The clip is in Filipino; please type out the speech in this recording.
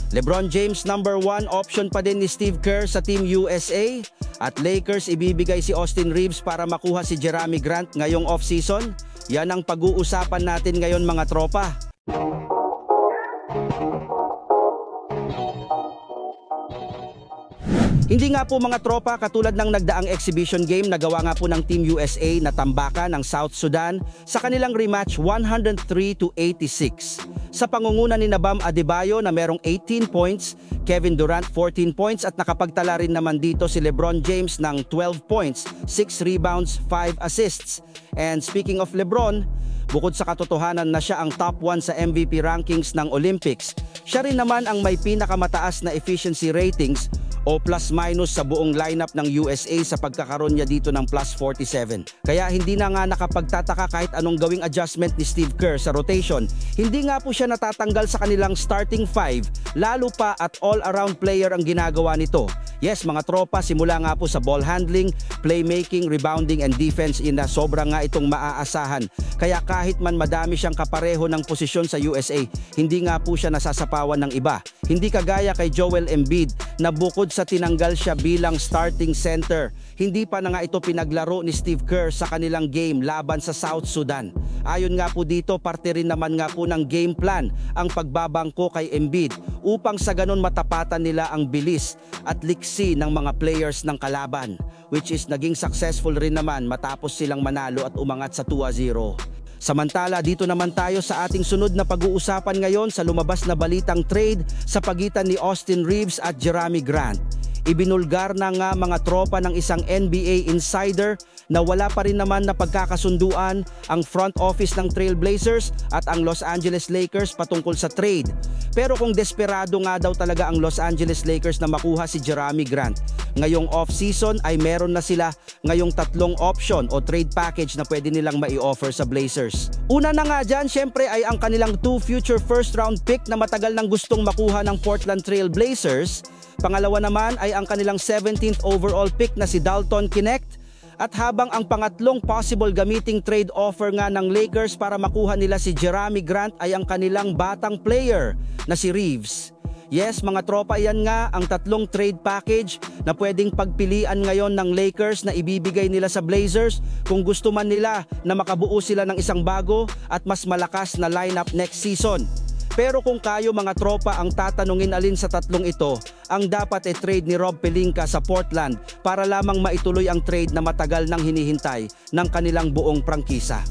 LeBron James number 1 option pa din ni Steve Kerr sa Team USA at Lakers ibibigay si Austin Reeves para makuha si Jerami Grant ngayong off-season. Yan ang pag-uusapan natin ngayon mga tropa. Hindi nga po mga tropa katulad ng nagdaang exhibition game na gawa nga po ng Team USA na tambakan ng South Sudan sa kanilang rematch 103-86. Sa pangunguna ni Bam Adebayo na merong 18 points, Kevin Durant 14 points at nakapagtala rin naman dito si LeBron James ng 12 points, 6 rebounds, 5 assists. And speaking of LeBron, bukod sa katotohanan na siya ang top 1 sa MVP rankings ng Olympics, siya rin naman ang may pinakamataas na efficiency ratings o plus-minus sa buong lineup ng USA sa pagkakaroon niya dito ng plus 47. Kaya hindi na nga nakapagtataka kahit anong gawing adjustment ni Steve Kerr sa rotation. Hindi nga po siya natatanggal sa kanilang starting 5, lalo pa at all-around player ang ginagawa nito. Yes mga tropa, simula nga po sa ball handling, playmaking, rebounding and defense na sobra nga itong maaasahan. Kaya kahit man madami siyang kapareho ng posisyon sa USA, hindi nga po siya nasasapawan ng iba. Hindi kagaya kay Joel Embiid na bukod sa tinanggal siya bilang starting center, hindi pa na nga ito pinaglaro ni Steve Kerr sa kanilang game laban sa South Sudan. Ayon nga po dito, parte rin naman nga po ng game plan ang pagbabangko kay Embiid upang sa ganon matapatan nila ang bilis at liksi ng mga players ng kalaban, which is naging successful rin naman matapos silang manalo at umangat sa 2-0. Samantala, dito naman tayo sa ating sunod na pag-uusapan ngayon sa lumabas na balitang trade sa pagitan ni Austin Reeves at Jerami Grant. Ibinulgar na nga mga tropa ng isang NBA insider na wala pa rin naman na pagkakasunduan ang front office ng Trail Blazers at ang Los Angeles Lakers patungkol sa trade. Pero kung desperado nga daw talaga ang Los Angeles Lakers na makuha si Jerami Grant, ngayong off-season ay meron na sila ngayong 3 option o trade package na pwede nilang mai-offer sa Blazers. Una na nga dyan, syempre ay ang kanilang 2 future first round pick na matagal nang gustong makuha ng Portland Trail Blazers. Pangalawa naman ay ang kanilang 17th overall pick na si Dalton Knecht. At habang ang pangatlong possible gamiting trade offer nga ng Lakers para makuha nila si Jerami Grant ay ang kanilang batang player na si Reeves. Yes mga tropa, yan nga ang 3 trade package na pwedeng pagpilian ngayon ng Lakers na ibibigay nila sa Blazers kung gusto man nila na makabuo sila ng isang bago at mas malakas na lineup next season. Pero kung kayo mga tropa ang tatanungin alin sa 3 ito, ang dapat trade ni Rob Pelinka sa Portland para lamang maituloy ang trade na matagal nang hinihintay ng kanilang buong prangkisa.